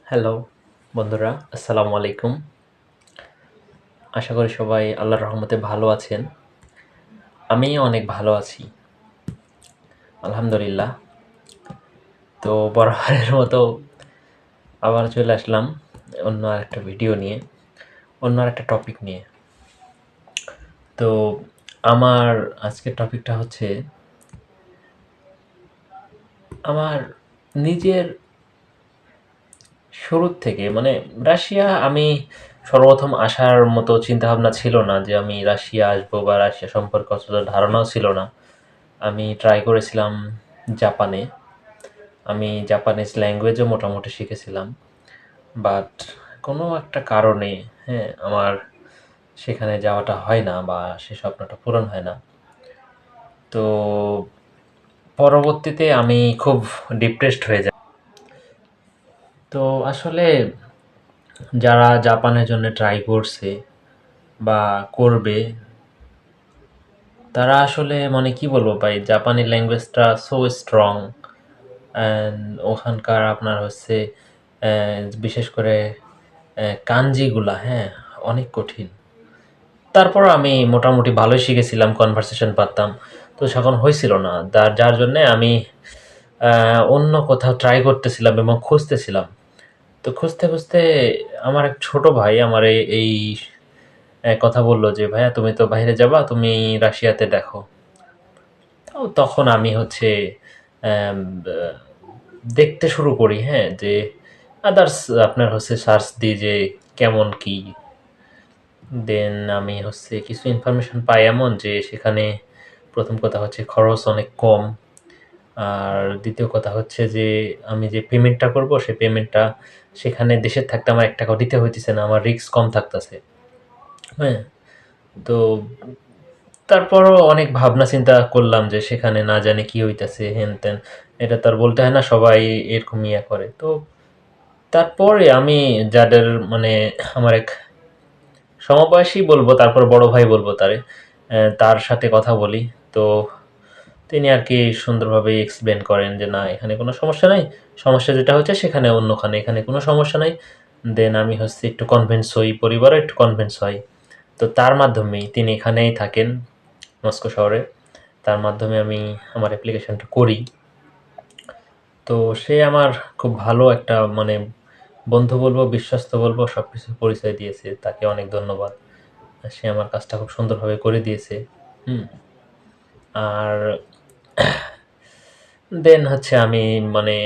Hello বন্ধুরা, আসসালামু আলাইকুম। আশা করি সবাই আল্লাহর রহমতে ভালো আছেন। আমি অনেক ভালো আছি, আলহামদুলিল্লাহ। তো বরাবরের মতো আবার চলে আসলাম অন্য আরেকটা ভিডিও নিয়ে, অন্য আরেকটা টপিক নিয়ে। তো আমার আজকের টপিকটা হচ্ছে আমার নিজের শুরুর থেকে, মানে রাশিয়া আমি সর্বপ্রথম আসার মতো চিন্তাভাবনা ছিল না যে আমি রাশিয়া আসবো, বা রাশিয়া সম্পর্কে অতটা ধারণাও ছিল না। আমি ট্রাই করেছিলাম জাপানে। আমি জাপানিজ ল্যাঙ্গুয়েজও মোটামুটি শিখেছিলাম। বাট কোনো একটা কারণে, হ্যাঁ, আমার সেখানে যাওয়াটা হয় না, বা সে স্বপ্নটা পূরণ হয় না। তো পরবর্তীতে আমি খুব ডিপ্রেসড হয়ে যাই। তো আসলে যারা জাপানের জন্য ট্রাই করছে বা করবে, তারা আসলে, মানে কি বলবো ভাই, জাপানি ল্যাঙ্গুয়েজটা সো স্ট্রং। অ্যান্ড ওখানকার আপনার হচ্ছে বিশেষ করে কাঞ্জিগুলা, হ্যাঁ, অনেক কঠিন। তারপরও আমি মোটামুটি ভালোই শিখেছিলাম, কনভারসেশন পারতাম। তো যখন হয়েছিল না, যার জন্যে আমি অন্য কোথাও ট্রাই করতেছিলাম এবং খুঁজতেছিলাম। তো খুঁজতে খুঁজতে আমার এক ছোট ভাই আমার এই কথা বললো যে, ভাইয়া তুমি তো বাইরে যাবা, তুমি রাশিয়াতে দেখো। তো তখন আমি হচ্ছে আম, আহ, দেখতে শুরু করি, হ্যাঁ, যে আদার্স আপনার হচ্ছে সার্চ দিই যে কেমন কি। দেন আমি হচ্ছে কিছু ইনফরমেশন পাই এমন যে সেখানে প্রথম কথা হচ্ছে খরচ অনেক কম। আর দ্বিতীয় কথা হচ্ছে যে আমি যে পেমেন্টটা করব, সেই পেমেন্টটা সেখানে দেশে থাকতে আমার ৳১ দিতে হইতেছে না, আমার রিস্ক কম থাকতেছে। হ্যাঁ, তো তারপরও অনেক ভাবনা চিন্তা করলাম যে সেখানে না জানি কি হইতেছে, হেন তেন। এটা তো আর বলতে হয় না, সবাই এরকম ইয়া করে। তো তারপরে আমি যাদের, মানে আমার এক সমবয়সী বলবো, তারপর বড় ভাই বলবো তারে, তার সাথে কথা বলি। তো তিনি আর কি সুন্দরভাবে এক্সপ্লেন করেন যে না, এখানে কোনো সমস্যা নাই। সমস্যা যেটা হচ্ছে সেখানে অন্যখানে, এখানে কোনো সমস্যা নাই। দেন আমি হচ্ছে একটু কনভিন্স হই, পরিবারও একটু কনভিন্স হয়। তো তার মাধ্যমেই, তিনি এখানেই থাকেন মস্কো শহরে। তার মাধ্যমে আমি আমার অ্যাপ্লিকেশনটা করি। তো সে আমার খুব ভালো একটা, মানে বন্ধু বলবো, বিশ্বস্ত বলবো, সবকিছু পরিচয় দিয়েছে। তাকে অনেক ধন্যবাদ। সে আমার কাজটা খুব সুন্দরভাবে করে দিয়েছে। হুম। আর দেন হচ্ছে আমি, মানে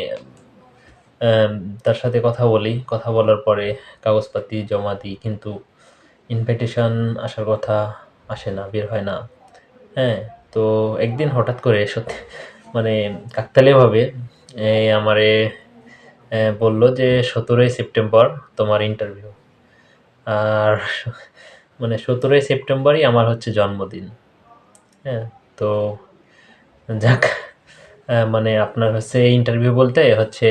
আম তার সাথে কথা বলি। কথা বলার পরে কাগজপাতি জমা দিই। কিন্তু ইনভাইটেশন আসার কথা আসে না, বের হয় না। হ্যাঁ? তো একদিন হঠাৎ করে সত্যি, মানে কাকতালীয়ভাবে আমারে বলল যে ১৭ই সেপ্টেম্বর তোমার ইন্টারভিউ। আর মানে ১৭ই সেপ্টেম্বরই আমার হচ্ছে জন্মদিন। হ্যাঁ? তো যাক, মানে আপনার হচ্ছে ইন্টারভিউ বলতে হচ্ছে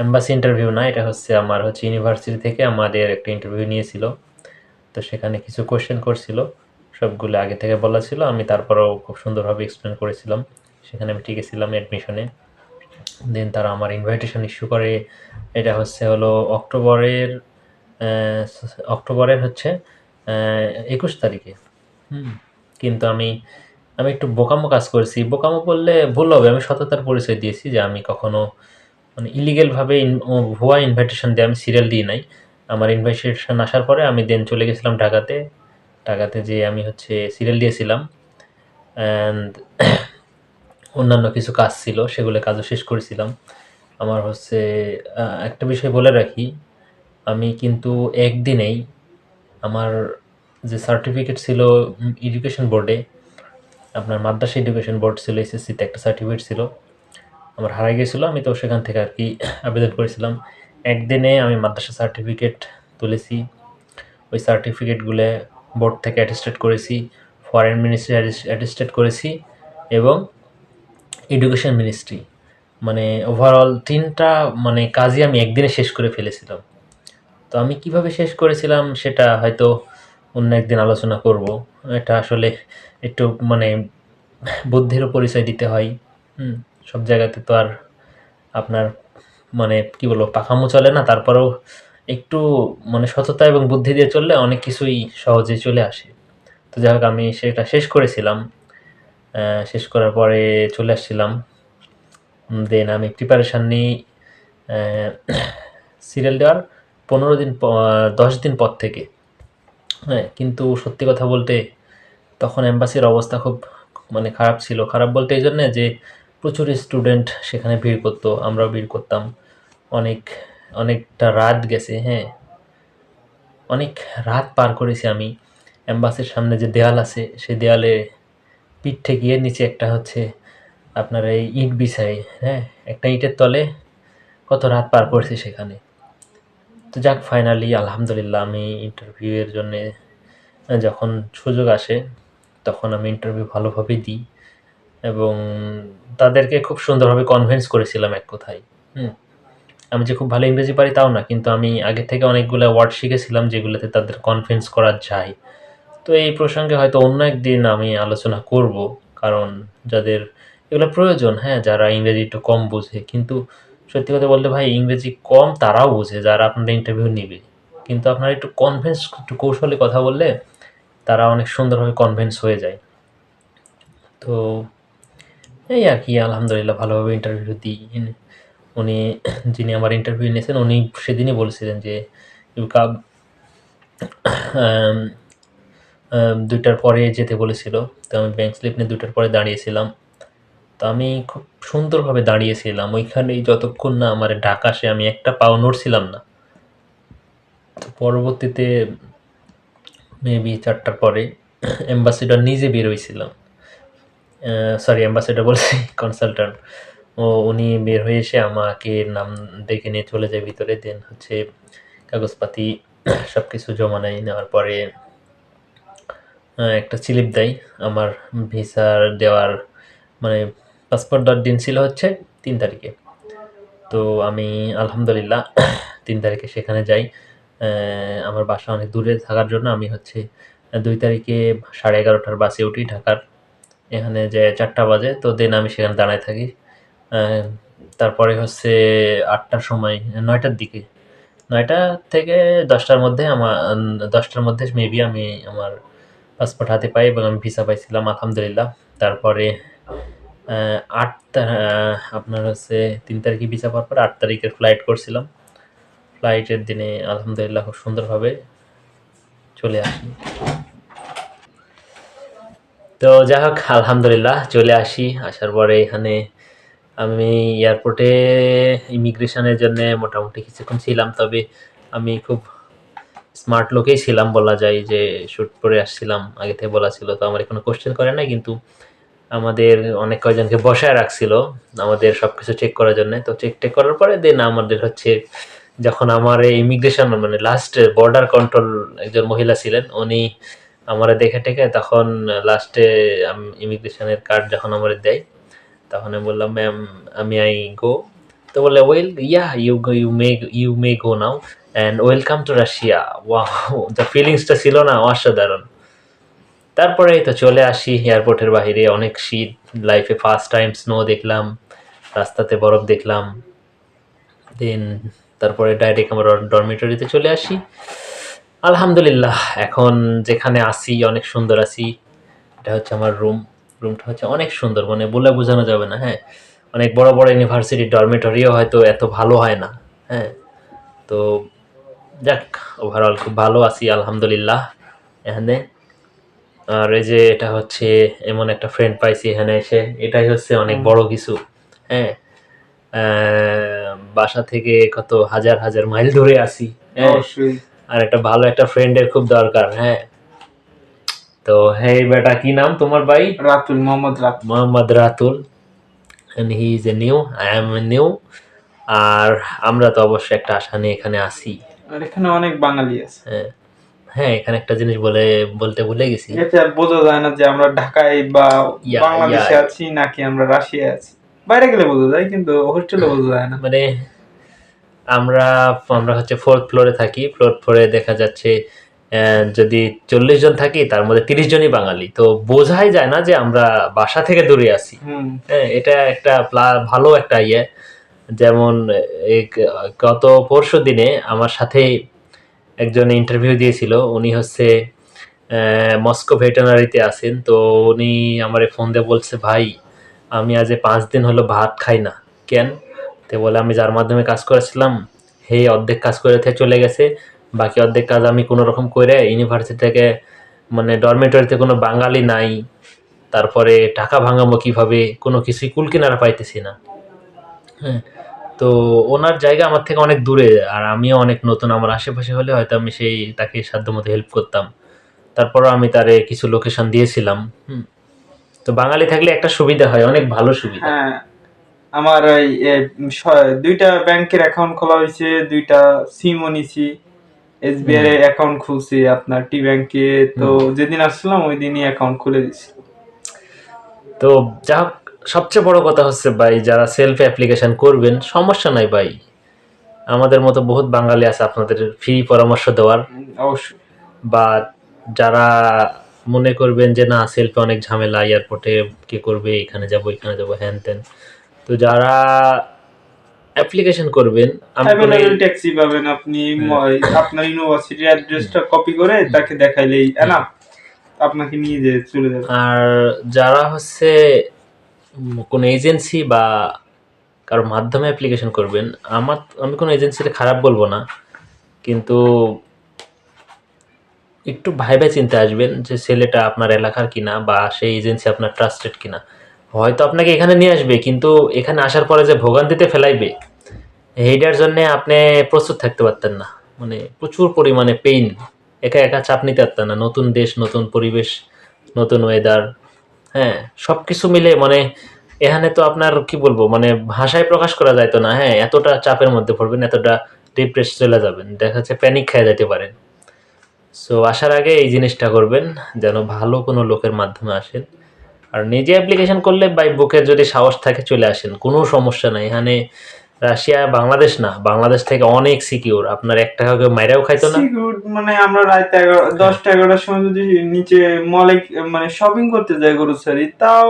এম্বাসি ইন্টারভিউ না, এটা হচ্ছে আমার হচ্ছে ইউনিভার্সিটি থেকে আমাদের একটা ইন্টারভিউ নিয়েছিল। তো সেখানে কিছু কোয়েশ্চেন করছিল, সবগুলো আগে থেকে বলা ছিল। আমি তারপরেও খুব সুন্দরভাবে এক্সপ্লেন করেছিলাম। সেখানে আমি টিকে ছিলাম অ্যাডমিশনে। দেন তারা আমার ইনভাইটেশন ইস্যু করে। এটা হলো অক্টোবরের আহ, অক্টোবরের হচ্ছে ২১ তারিখে। হুম। কিন্তু আমি আমি একটু বোকামো কাজ করেছি। বোকামো বললে ভুল হবে। আমি সততার পরিচয় দিয়েছি যে আমি কখনো, মানে ইলিগেল ভাবে ভুয়া ইনভাইটেশন দিয়ে আমি সিরিয়াল দিই নাই। আমার ইনভাইটেশন আসার পরে আমি দেন চলে গেছিলাম ঢাকাতে। ঢাকাতে যেয়ে আমি হচ্ছে সিরিয়াল দিয়েছিলাম। অ্যান্ড অন্যান্য কিছু কাজ ছিল, সেগুলো কাজও শেষ করেছিলাম। আমার হচ্ছে একটা বিষয় বলে রাখি, আমি কিন্তু একদিনেই আমার যে সার্টিফিকেট ছিল এডুকেশন বোর্ডে, আপনার মাদ্রাসা এডুকেশন বোর্ড ছিল, এসএসসিতে একটা সার্টিফিকেট ছিল, আমার হারাই গেছিলো। আমি তো সেখান থেকে আর কি আবেদন করেছিলাম। একদিনে আমি মাদ্রাসা সার্টিফিকেট তুলেছি। ওই সার্টিফিকেটগুলো বোর্ড থেকে অ্যাটেস্টেড করেছি, ফরেন মিনিস্ট্রি অ্যাটেস্টেড করেছি, এবং এডুকেশন মিনিস্ট্রি। মানে ওভারঅল ৩টা, মানে কাজই আমি একদিনে শেষ করে ফেলেছিলাম। তো আমি কিভাবে শেষ করেছিলাম সেটা হয়তো অন্য একদিন আলোচনা করব। এটা আসলে একটু, মানে বুদ্ধিরও পরিচয় দিতে হয়। হুম? সব জায়গাতে তো আর আপনার মানে কি বলবো, পাখামো চলে না, তারপরেও একটু মানে সততা এবং বুদ্ধি দিয়ে চললে অনেক কিছুই সহজে চলে আসে। তো যাই হোক, আমি সেটা শেষ করেছিলাম। শেষ করার পরে চলে আসছিলাম। দেন আমি প্রিপারেশান নিই সিরিয়াল দেওয়ার 10 দিন পর থেকে। হ্যাঁ, কিন্তু সত্যি কথা বলতে তখন এম্বাসির অবস্থা খুব মানে খারাপ ছিল। খারাপ বলতে এই জন্যে যে প্রচুর স্টুডেন্ট সেখানে ভিড় করতো, আমরাও ভিড় করতাম। অনেক অনেকটা রাত গেছে, হ্যাঁ, অনেক রাত পার করেছি আমি। এম্বাসির সামনে যে দেয়াল আছে, সেই দেয়ালে পিঠ ঠেকিয়ে নিচে একটা হচ্ছে আপনার এই ইট বিছাই, হ্যাঁ, একটা ইটের তলে কত রাত পার করছি সেখানে। তো যাক, ফাইনালি আলহামদুলিল্লাহ আমি ইন্টারভিউয়ের জন্যে যখন সুযোগ আসে তখন আমি ইন্টারভিউ ভালোভাবে দিই এবং তাদেরকে খুব সুন্দরভাবে কনভিন্স করেছিলাম এক কথায়। আমি যে খুব ভালো ইংরেজি পারি তাও না, কিন্তু আমি আগে থেকে অনেকগুলো ওয়ার্ড শিখেছিলাম যেগুলোতে তাদের কনভিন্স করা যায়। তো এই প্রসঙ্গে হয়তো অন্য একদিন আমি আলোচনা করব, কারণ যাদের এগুলো প্রয়োজন, হ্যাঁ, যারা ইংরেজি একটু কম বোঝে। কিন্তু সত্যি কথা বলতে ভাই, ইংরেজি কম তারাও বোঝে যারা আপনার ইন্টারভিউ নেবে, কিন্তু আপনারা একটু কনভিন্স, একটু কৌশলে কথা বললে তারা অনেক সুন্দরভাবে কনভিন্স হয়ে যায়। তো এই আর কি, আলহামদুলিল্লাহ ভালোভাবে ইন্টারভিউ দিই। উনি যিনি আমার ইন্টারভিউ নিয়েছেন উনি সেদিনই বলেছিলেন যে ইউ কাম 2টার পরে যেতে বলেছিল। তো আমি ব্যাংক স্লিপ নিয়ে 2টার পরে দাঁড়িয়েছিলাম। তো আমি খুব সুন্দরভাবে দাঁড়িয়েছিলাম ওইখানেই, যতক্ষণ না আমার ডাক আসে আমি একটা পাও নড়ছিলাম না। তো পরবর্তীতে মেবি 4টার পরে অ্যাম্বাসেডর নিজে বের হয়েছিলাম, সরি অ্যাম্বাসেডর বলছি, কনসালট্যান্ট। উনি বের হয়ে এসে আমাকে নাম ডেকে নিয়ে চলে যায় ভিতরে। দেন হচ্ছে কাগজপাতি সব কিছু জমা নেওয়ার পরে একটা স্লিপ দেয় আমার ভিসার দেওয়ার, মানে পাসপোর্ট দেওয়ার দিন ছিল হচ্ছে 3 তারিখে। তো আমি আলহামদুলিল্লাহ 3 তারিখে সেখানে যাই। আমার বাসা অনেক দূরে থাকার জন্য আমি হচ্ছে 2 তারিখে 11:30টার বাসে উঠি ঢাকার। এখানে যে 4টা বাজে, তো দেন আমি সেখানে দাঁড়ায় থাকি। তারপরে হচ্ছে 8টার সময়, 9টার দিকে, 9টা থেকে 10টার মধ্যে 10টার মধ্যে মেবি আমি আমার পাসপোর্ট হাতে পাই এবং আমি ভিসা পাইছিলাম আলহামদুলিল্লাহ। তারপরে আপনার হচ্ছে 3 তারিখে ভিসা পাওয়ার পর 8 তারিখের ফ্লাইট করছিলাম। ফ্লাইটের দিনে আলহামদুলিল্লাহ খুব সুন্দরভাবে চলে আসি। তো যাই হোক, আলহামদুলিল্লাহ চলে আসি। আসার পরে এখানে আমি এয়ারপোর্টে ইমিগ্রেশনের জন্য মোটামুটি কিছুক্ষণ ছিলাম। তবে আমি খুব স্মার্ট লোকেই ছিলাম বলা যায়, যে শ্যুট পরে আসছিলাম, আগে থেকে বলা ছিল। তো আমার কোনো কোশ্চেন করে নাই, কিন্তু আমাদের অনেক কয়জনকে বসায় রাখছিল আমাদের সব কিছু চেক করার জন্য। তো চেক করার পরে দেন আমাদের হচ্ছে, যখন আমার ইমিগ্রেশন মানে লাস্ট বর্ডার কন্ট্রোল একজন মহিলা ছিলেন, উনি আমারে দেখে টেকে তখন লাস্টে ইমিগ্রেশনের কার্ড যখন আমার দেয়, তখন আমি বললাম, ম্যাম আমি আই গো। তো বললে, well yeah you may go now and welcome to Russia. Wow, the ফিলিংসটা ছিল না অসাধারণ। তারপরে তো চলে আসি এয়ারপোর্টের বাইরে, অনেক শীত, লাইফে ফার্স্ট টাইম স্নো দেখলাম, রাস্তাতে বরফ দেখলাম। দেন তারপরে ডাইরেক্ট আমরা ডরমিটরিতে চলে আসি। আলহামদুলিল্লাহ এখন যেখানে আসি অনেক সুন্দর আছি। এটা হচ্ছে আমার রুমটা হচ্ছে অনেক সুন্দর, মানে বলে বোঝানো যাবে না। হ্যাঁ, অনেক বড় বড় ইউনিভার্সিটি ডরমিটরিও হয়তো এত ভালো হয় না। হ্যাঁ, তো যাক, ওভারঅল খুব ভালো আছি আলহামদুলিল্লাহ এখানে। আর এই যে এটা হচ্ছে এমন একটা ফ্রেন্ড পাইছি এখানে এসে, এটাই হচ্ছে অনেক বড় কিছু। হ্যাঁ, বাসা থেকে কত হাজার হাজার মাইল দূরে আছি, হ্যাঁ, আর একটা ভালো একটা ফ্রেন্ডের খুব দরকার। হ্যাঁ, তো হ্যাঁ বেটা, কি নাম তোমার ভাই? Ratul, Mohammad Ratul, and he is a new, I am a new। আর আমরা তো অবশ্যই একটা আশা নিয়ে এখানে আসি। আর এখানে অনেক বাঙালি আছে। হ্যাঁ হ্যাঁ, এখানে একটা জিনিস বলতে ভুলে গেছি, এটা বোঝা যায় না যে আমরা ঢাকায় বা বাংলাদেশে আছি নাকি আমরা রাশিয়ায় আছি। বাইরে গেলে বোঝা যায়, কিন্তু হোস্টেলে বোঝা যায় না। মানে আমরা হচ্ছে 4th ফ্লোরে থাকি। 4th ফ্লোরে দেখা যাচ্ছে যদি 40 জন থাকি তার মধ্যে 30 জনই বাঙালি। তো বোঝাই যায় না যে আমরা বাসা থেকে দূরে আছি। হ্যাঁ, এটা একটা ভালো একটা ইয়ে। যেমন গত পরশু দিনে আমার সাথে একজন ইন্টারভিউ দিয়েছিল, উনি হচ্ছে মস্কো ভেটেরিনারিতে আছেন। তো উনি আমারে ফোন দিয়ে বলছে, ভাই আমি আজ 5 দিন হলো ভাত খাই না। কেন? তো বলে, আমি যার মাধ্যমে কাজ করেছিলাম হে অর্ধেক কাজ করে চলে গেছে, বাকি অর্ধেক কাজ আমি কোনো রকম করে ইউনিভার্সিটি থেকে, মানে ডরমেটরিতে কোনো বাঙালি নাই, তারপরে টাকা ভাঙাবো কিভাবে, কোনো কিছুই কুল কিনারা পাইতেছি না। হ্যাঁ, তো ওনার জায়গা আমার থেকে অনেক দূরে, আর আমিও অনেক নতুন। আমার আশেপাশে হলে হয়তো আমি তাকে সাধ্যমতো হেল্প করতাম। তারপরও আমি তারে কিছু লোকেশন দিয়েছিলাম। তো বাঙালি থাকলে একটা সুবিধা হয়, অনেক ভালো সুবিধা। হ্যাঁ, আমার ওই 2টা ব্যাংকের অ্যাকাউন্ট খোলা হয়েছে, 2টা সিমও নিছি, এসবিআই এর অ্যাকাউন্ট খুলছি আপনার টি ব্যাংকে। তো যেদিন আসছিলাম ওই দিনই অ্যাকাউন্ট খুলে দিছি। তো যা হোক, সবচেয়ে বড় কথা হচ্ছে ভাই, যারা সেলফ অ্যাপ্লিকেশন করবেন সমস্যা নাই ভাই, আমাদের মতো বহুত বাঙালি আছে আপনাদের ফ্রি পরামর্শ দেওয়ার। অবশ্যই। বা যারা মনে করবেন যে না সেলফে অনেক ঝামেলা, এয়ারপোর্টে কে করবে, এখানে যাব এখানে যাব হ্যান ত্যান, তো যারা অ্যাপ্লিকেশন করবেন, আমি কোনো অ্যাভেলেবল ট্যাক্সি পাবেন আপনি। আপনার ইউনিভার্সিটির অ্যাড্রেসটা কপি করে তাকে দেখাইলেই এনাফ, আপনাকে নিয়ে যেয়ে চলে যাবে। আর যারা হচ্ছে কোনো এজেন্সি বা কারোর মাধ্যমে অ্যাপ্লিকেশন করবেন, আমি কোনো এজেন্সিতে খারাপ বলবো না, কিন্তু একটু ভাইবে চিন্তে আসবেন যে ছেলেটা আপনার এলাকার কিনা, বা সেই এজেন্সি আপনার ট্রাস্টেড কিনা। হয়তো আপনাকে এখানে নিয়ে আসবে, কিন্তু এখানে আসার পরে যে ভোগান্তিতে ফেলাইবে, এইটার জন্য আপনি প্রস্তুত থাকতে পারতেন না। মানে প্রচুর পরিমাণে পেইন, একা একা চাপ নিতে পারতেন না। নতুন দেশ, নতুন পরিবেশ, নতুন ওয়েদার, হ্যাঁ, সব কিছু মিলে মানে এখানে তো আপনার কি বলবো, মানে ভাষায় প্রকাশ করা যাইতো না। হ্যাঁ, এতটা চাপের মধ্যে পড়বেন, এতটা ডিপ্রেস চলে যাবেন, দেখা যাচ্ছে প্যানিক খেয়ে যেতে পারেন। সো আসার আগে এই জিনিসটা করবেন, যেন ভালো কোনো লোকের মাধ্যমে আসেন। আর নিজে অ্যাপ্লিকেশন করলে বাই বুকের যদি সাহস থাকে চলে আসেন, কোনো সমস্যা নাই। এখানে রাশিয়া বাংলাদেশ না, বাংলাদেশ থেকে অনেক সিকিউর, আপনার 1 টাকা কেউ মাইরাও খাইতো না। সিকিউর মানে আমরা রাত 10টা 11টার সময় যদি নিচে মলে মানে শপিং করতে যাই গ্রোসারি, তাও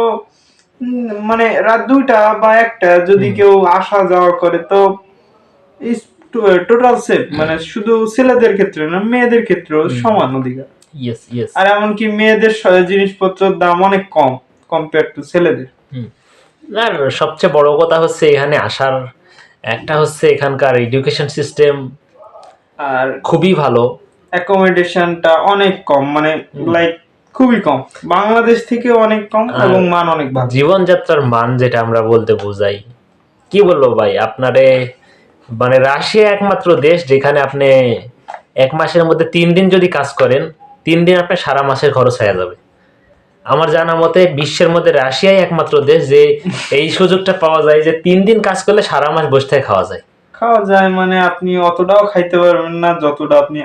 মানে রাত 2টা বা 1টা যদি কেউ আসা যাওয়া করে, তো টোটাল সেফ। মানে শুধু ছেলেদের ক্ষেত্রে না, মেয়েদের ক্ষেত্রেও সমান অধিকার। Yes yes. আর এমনকি মেয়েদের জিনিসপত্রের দাম অনেক কম কম্পেয়ার টু ছেলেদের। আর সবচেয়ে বড় কথা হচ্ছে এখানে আসার একটা হচ্ছে এখানকার এডুকেশন সিস্টেম আর খুবই ভালো, অ্যাকোমোডেশনটা অনেক কম, মানে লাইক খুবই কম, বাংলাদেশ থেকে অনেক কম এবং মান অনেক ভালো। জীবনযাত্রার মান যেটা আমরা বলতে বোঝাই, কি বলবো ভাই আপনারে, মানে রাশিয়া একমাত্র দেশ যেখানে আপনি 1 মাসের মধ্যে 3 দিন যদি কাজ করেন, 3 দিন আপনার সারা মাসের খরচ হয়ে যাবে। আমার জানা মতে বিশ্বের মধ্যে রাশিয়াই একমাত্র দেশ যে এই সুযোগটা পাওয়া যায় যে 3 দিন কাজ করলে সারা মাস বসে থেকে খাওয়া যায়। খাওয়া যায় মানে আপনি অতটাও খাইতে পারবেন না যতটা আপনি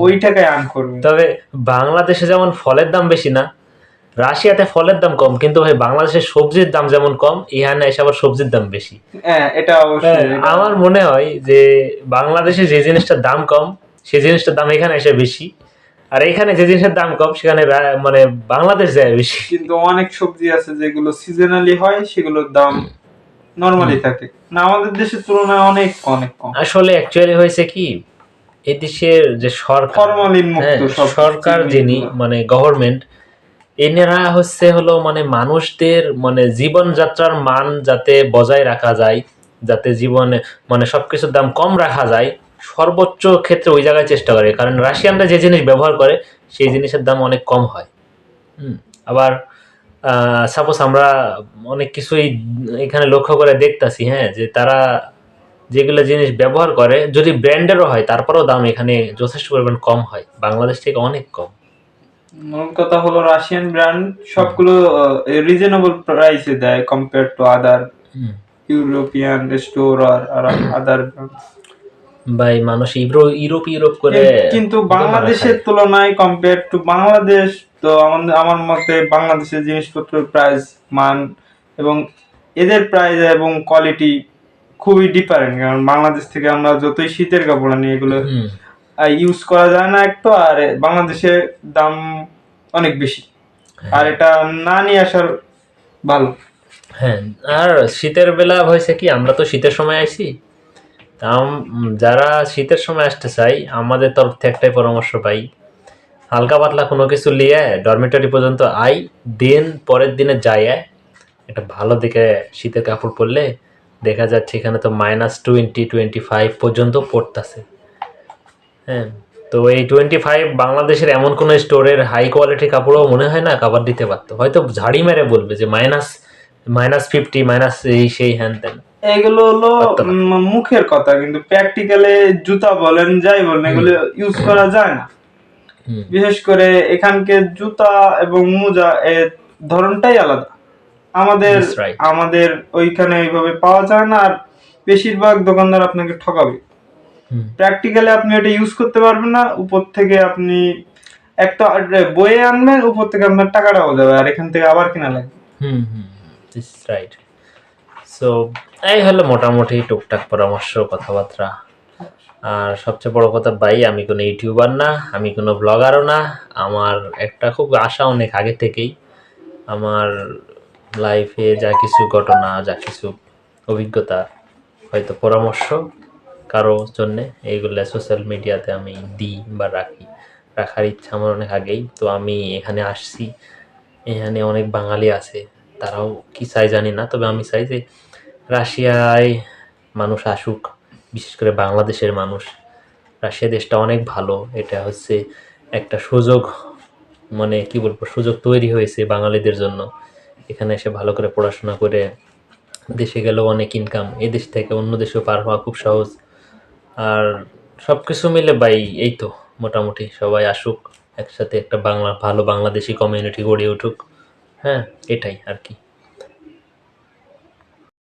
ওই টাকায় আর্ন করবেন। তবে বাংলাদেশে যেমন ফলের দাম বেশি না, রাশিয়াতে ফলের দাম কম, কিন্তু ভাই বাংলাদেশের সবজির দাম যেমন কম, এখানে এসে আবার সবজির দাম বেশি। হ্যাঁ, এটা অবশ্যই। আমার মনে হয় যে বাংলাদেশে যে জিনিসটার দাম কম, সেই জিনিসটার দাম এখানে এসে বেশি, আর এখানে যে জিনিসের দাম কম সেখানে মানে বাংলাদেশ যায় বেশি। কিন্তু অনেক সবজি আছে যেগুলো সিজনালি হয়, সেগুলোর দাম নরমালি থাকে না, আমাদের দেশের তুলনায় অনেক অনেক কম। আসলে অ্যাকচুয়ালি হয়েছে কি, এই দেশের যে সরকার, ফরমালিন মুক্ত সব সরকার যিনি মানে গভর্নমেন্ট, এনারা হলো মানে মানুষদের মানে জীবনযাত্রার মান যাতে বজায় রাখা যায়, যাতে জীবনে মানে সবকিছুর দাম কম রাখা যায়, সর্বোচ্চ ক্ষেত্রে ওই জায়গায় চেষ্টা করে। কারণ রাশিয়ানরা যে জিনিস ব্যবহার করে সেই জিনিসের দাম অনেক কম হয়। আবার সাপোজ আমরা অনেক কিছুই এখানে লক্ষ্য করে দেখতাছি, হ্যাঁ, যে তারা যেগুলো জিনিস ব্যবহার করে যদি ব্র্যান্ডেরও হয়, তারপরেও দাম এখানে যথেষ্ট পরিমাণ কম হয়, বাংলাদেশ থেকে অনেক কম। মূল কথা হলো রাশিয়ান ব্র্যান্ড সবগুলো রিজনেবল প্রাইসে দেয় compare to other European store আর আদার ব্র্যান্ড। ভাই মানুষ ইউরোপ করে, কিন্তু বাংলাদেশের তুলনায় কম্পেয়ার টু বাংলাদেশ, তো আমার মতে বাংলাদেশের জিনিসপত্রের প্রাইস, মান এবং এদের প্রাইস এবং কোয়ালিটি খুবই ডিফারেন্ট। কারণ বাংলাদেশ থেকে আমরা যতই শীতের কাপড় আনি, এগুলো ইউজ করা যায় না এক তো, আর বাংলাদেশে দাম অনেক বেশি, আর এটা না নিয়ে আসার ভালো। হ্যাঁ, আর শীতের বেলা হয়েছে কি, আমরা তো শীতের সময় আইছি। যারা শীতের সময় আসতে চাই, আমাদের তরফ থেকে একটাই পরামর্শ পাই, হালকা পাতলা কোনো কিছু লিয়ে ডরমিটরি পর্যন্ত আই, দিন পরের দিনে যাই একটা ভালো দেখে শীতের কাপড় পরলে দেখা যাচ্ছে এখানে তো -20-25 পর্যন্ত পড়তেছে। হ্যাঁ, তো এই 25 বাংলাদেশের এমন কোনো স্টোরের হাই কোয়ালিটি কাপড়ও মনে হয় না কাভার দিতে পারতো, হয়তো ঝাড়ি মেরে বলবে যে -50 মাইনাস এই সেই হ্যান ত্যান, এগুলো হলো পারতো না। মুখের কথা, কিন্তু প্র্যাকটিক্যালে জুতা বলেন যাই বলেন এগুলো ইউজ করা যায় না। হুম, বিশেষ করে এখানকার জুতা এবং মোজা এর ধরনটাই আলাদা। আমাদের that's right. আমাদের ওইখানে ওইভাবে পাওয়া যায় না, আর বেশিরভাগ দোকানদার আপনাকে ঠকাবে। হুম, প্র্যাকটিক্যালি আপনি এটা ইউজ করতে পারবেন না, উপর থেকে আপনি একটা বয়ে আনবেন, উপর থেকে আপনার টাকাটাও যাবে আর এখান থেকে আবার কিনা লাগবে। হুম, হুম, this is right. সো এই হলো মোটামুটি টুকটাক পরামর্শ, কথাবার্তা। আর সবচেয়ে বড় কথা ভাই, আমি কোনো ইউটিউবার না, আমি কোনো ব্লগারও না। আমার একটা খুব আশা অনেক আগে থেকেই, আমার লাইফে যা কিছু ঘটনা, যা কিছু অভিজ্ঞতা, হয়তো পরামর্শ কারো জন্যে, এইগুলো সোশ্যাল মিডিয়াতে আমি দিই বা রাখার ইচ্ছা আমার অনেক আগেই। তো আমি এখানে আসছি, এখানে অনেক বাঙালি আছে, তারাও কি চাই জানি না, তবে আমি চাই যে রাশিয়ায় মানুষ আসুক, বিশেষ করে বাংলাদেশের মানুষ। রাশিয়া দেশটা অনেক ভালো, এটা হচ্ছে একটা সুযোগ, মানে কি বলবো, সুযোগ তৈরি হয়েছে বাঙালিদের জন্য। এখানে এসে ভালো করে পড়াশোনা করে দেশে গেলেও অনেক ইনকাম, এই দেশ থেকে অন্য দেশেও পার হওয়া খুব সহজ। আর সব কিছু মিলে ভাই এই তো, মোটামুটি সবাই আসুক, একসাথে একটা ভালো বাংলাদেশি কমিউনিটি গড়ে উঠুক। হ্যাঁ, এটাই আর কি।